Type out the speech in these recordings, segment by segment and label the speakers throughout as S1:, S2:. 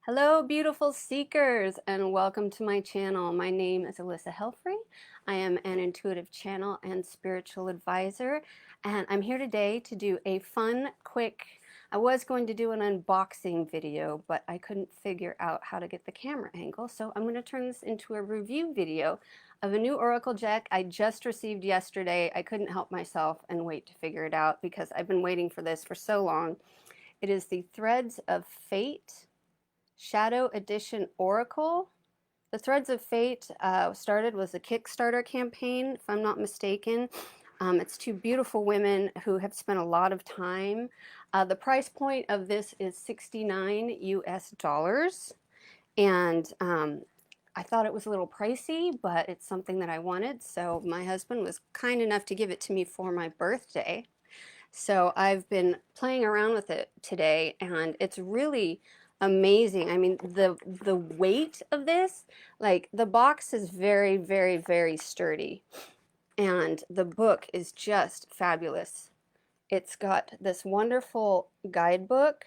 S1: Hello, beautiful seekers, and welcome to my channel. My name is Alyssa Helfrey. I am an intuitive channel and spiritual advisor, and I'm here today to do a fun, quick, I was going to do an unboxing video, but I couldn't figure out how to get the camera angle, so I'm going to turn this into a review video of a new Oracle deck I just received yesterday. I couldn't help myself and wait to figure it out because I've been waiting for this for so long. It is the Threads of Fate Shadow Edition Oracle. The Threads of Fate started was a Kickstarter campaign, if I'm not mistaken. It's two beautiful women who have spent a lot of time. The price point of this is 69 US dollars, and I thought it was a little pricey, but it's something that I wanted, so my husband was kind enough to give it to me for my birthday. So I've been playing around with it today, and it's really amazing. I mean, the weight of this, like the box is very, very, very sturdy, and the book is just fabulous. It's got this wonderful guidebook.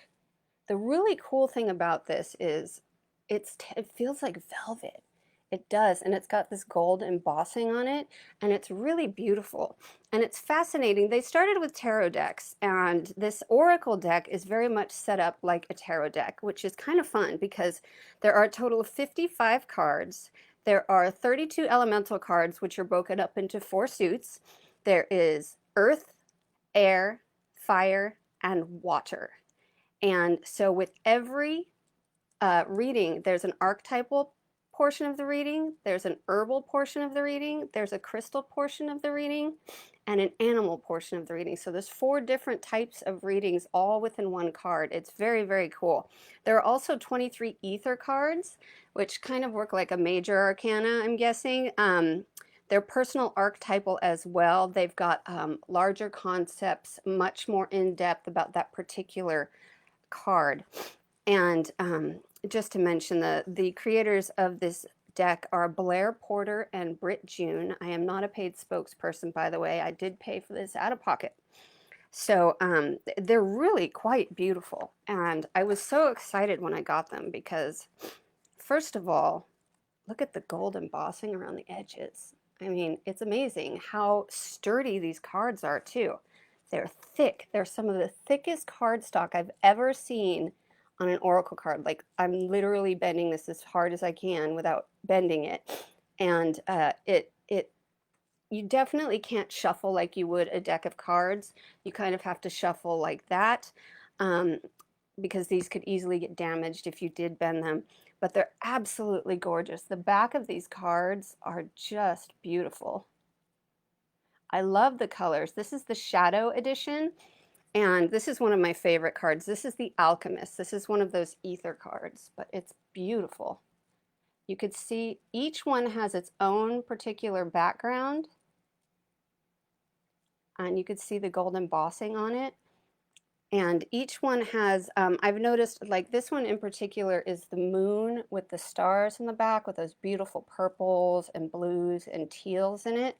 S1: The really cool thing about this is it feels like velvet. It does, and it's got this gold embossing on it, and it's really beautiful. And it's fascinating. They started with tarot decks, and this Oracle deck is very much set up like a tarot deck, which is kind of fun because there are a total of 55 cards. There are 32 elemental cards, which are broken up into 4 suits. There is earth, air, fire, and water. And so with every reading, there's an archetypal portion of the reading, there's an herbal portion of the reading, there's a crystal portion of the reading, and an animal portion of the reading. So there's 4 different types of readings all within one card. It's very, very cool. There are also 23 ether cards, which kind of work like a major arcana, I'm guessing. They're personal archetypal as well. They've got larger concepts, much more in depth about that particular card. And just to mention, the creators of this deck are Blair Porter and Britt June. I am not a paid spokesperson, by the way. I did pay for this out of pocket. So they're really quite beautiful. And I was so excited when I got them because, first of all, look at the gold embossing around the edges. I mean, it's amazing how sturdy these cards are, too. They're thick. They're some of the thickest cardstock I've ever seen on an Oracle card. Like, I'm literally bending this as hard as I can without bending it. And you definitely can't shuffle like you would a deck of cards. You kind of have to shuffle like that um, because these could easily get damaged if you did bend them. But they're absolutely gorgeous. The back of these cards are just beautiful. I love the colors. This is the Shadow Edition. And this is one of my favorite cards. This is the Alchemist. This is one of those ether cards, but it's beautiful. You could see each one has its own particular background, and you could see the gold embossing on it. And each one has, I've noticed, like this one in particular is the moon with the stars in the back with those beautiful purples and blues and teals in it.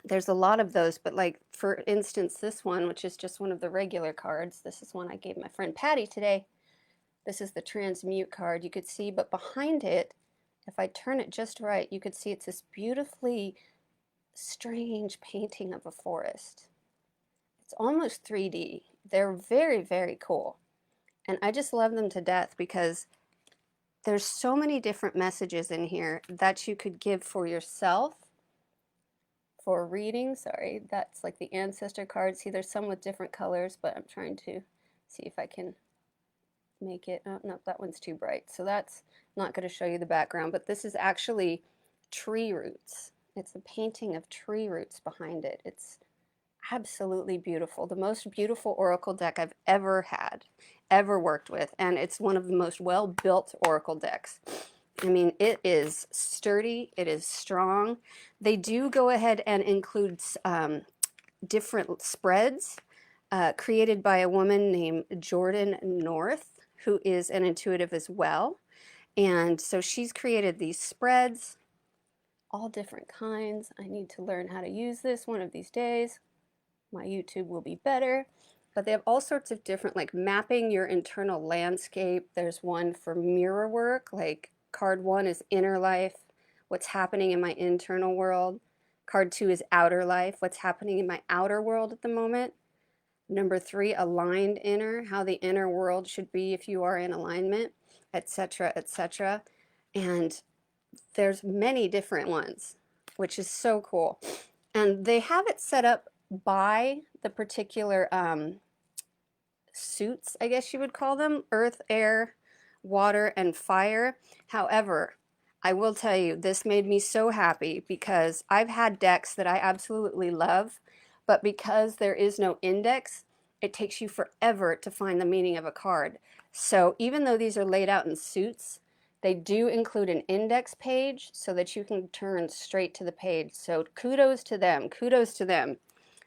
S1: There's a lot of those, but like for instance, this one, which is just one of the regular cards, this is one I gave my friend Patty today. This is the transmute card, you could see, but behind it, if I turn it just right, you could see it's this beautifully strange painting of a forest. It's almost 3D. They're very, very cool. And I just love them to death because there's so many different messages in here that you could give for yourself, for a reading. Sorry, that's like the ancestor card. See, there's some with different colors, but I'm trying to see if I can make it. Oh, no, that one's too bright. So that's not going to show you the background, but this is actually tree roots. It's a painting of tree roots behind it. It's absolutely beautiful. The most beautiful Oracle deck I've ever had, ever worked with, and it's one of the most well-built Oracle decks. I mean, it is sturdy, it is strong. They do go ahead and include different spreads created by a woman named Jordan North, who is an intuitive as well. And so she's created these spreads, all different kinds. I need to learn how to use this one of these days. My YouTube will be better. but they have all sorts of different, like mapping your internal landscape. There's one for mirror work, like card 1 is inner life, what's happening in my internal world. Card 2 is outer life, what's happening in my outer world at the moment. Number 3, aligned inner, how the inner world should be if you are in alignment, etc., etc. And there's many different ones, which is so cool. And they have it set up by the particular suits, I guess you would call them, earth, air, water, and fire. However, I will tell you, this made me so happy because I've had decks that I absolutely love, but because there is no index, it takes you forever to find the meaning of a card. So even though these are laid out in suits, they do include an index page so that you can turn straight to the page. So kudos to them,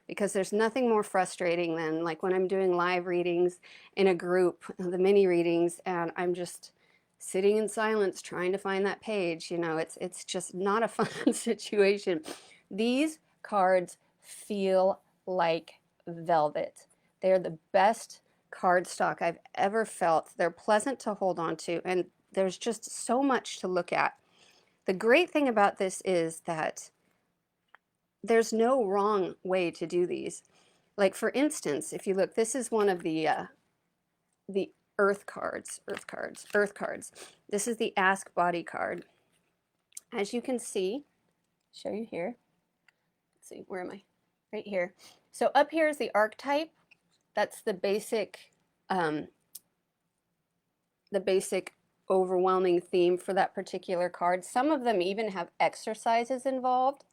S1: because there's nothing more frustrating than like when I'm doing live readings in a group, the mini readings, and I'm just sitting in silence trying to find that page. You know, it's just not a fun situation. These cards feel like velvet. They're the best cardstock I've ever felt. They're pleasant to hold on to, and there's just so much to look at. The great thing about this is that there's no wrong way to do these. Like for instance, if you look, this is one of the earth cards. This is the Ask Body card. As you can see, show you here. Let's see, where am I? Right here. So up here is the archetype. That's the basic overwhelming theme for that particular card. Some of them even have exercises involved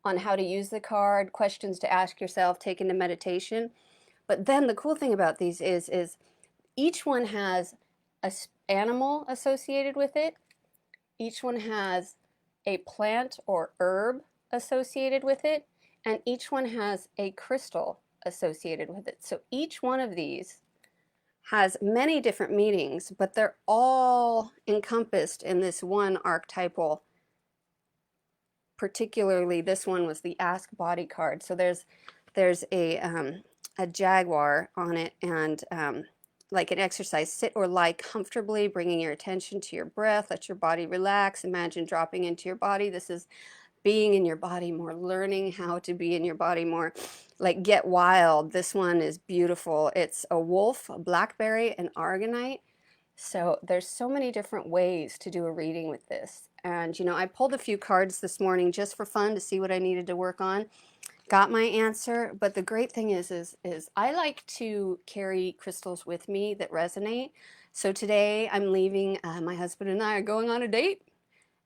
S1: on how to use the card, questions to ask yourself, take into meditation. But then the cool thing about these is each one has an animal associated with it. Each one has a plant or herb associated with it, and each one has a crystal associated with it. So each one of these has many different meanings, but they're all encompassed in this one archetypal. Particularly, this one was the Ask Body card. So there's a jaguar on it, and like an exercise, sit or lie comfortably, bringing your attention to your breath. Let your body relax. Imagine dropping into your body. This is being in your body more, learning how to be in your body more. Like Get Wild. This one is beautiful. It's a wolf, a blackberry, and argonite. So there's so many different ways to do a reading with this. And you know, I pulled a few cards this morning just for fun to see what I needed to work on. Got my answer, but the great thing is I like to carry crystals with me that resonate. So today I'm leaving, my husband and I are going on a date,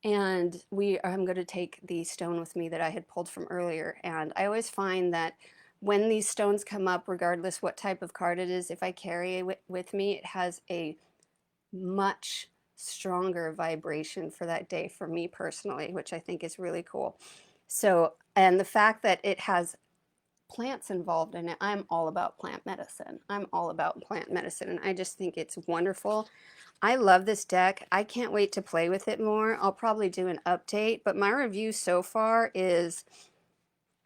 S1: and I'm going to take the stone with me that I had pulled from earlier. And I always find that when these stones come up, regardless what type of card it is, if I carry it with me, it has a much stronger vibration for that day for me personally, which I think is really cool. So, and the fact that it has plants involved in it, I'm all about plant medicine. I'm all about plant medicine, and I just think it's wonderful. I love this deck. I can't wait to play with it more. I'll probably do an update, but my review so far is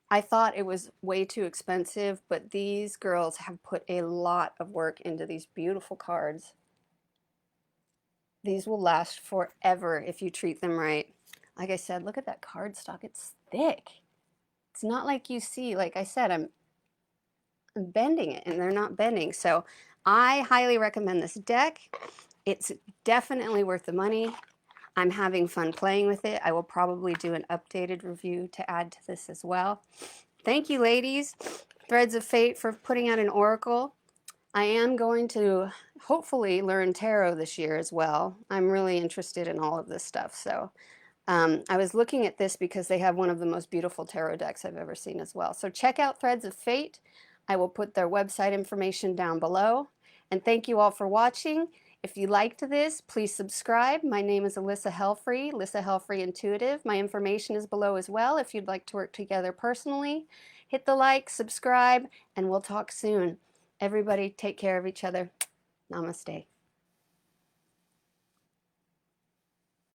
S1: I thought it was way too expensive, but these girls have put a lot of work into these beautiful cards. These will last forever if you treat them right. Like I said, look at that cardstock. It's thick. It's not like you see, like I said, I'm bending it and they're not bending. So I highly recommend this deck. It's definitely worth the money. I'm having fun playing with it. I will probably do an updated review to add to this as well. Thank you, ladies. Threads of Fate, for putting out an oracle. I am going to hopefully learn tarot this year as well. I'm really interested in all of this stuff. So I was looking at this because they have one of the most beautiful tarot decks I've ever seen as well. So check out Threads of Fate. I will put their website information down below. And thank you all for watching. If you liked this, please subscribe. My name is Alyssa Helfrey, Alyssa Helfrey Intuitive. My information is below as well if you'd like to work together personally. Hit the like, subscribe, and we'll talk soon. Everybody take care of each other. Namaste.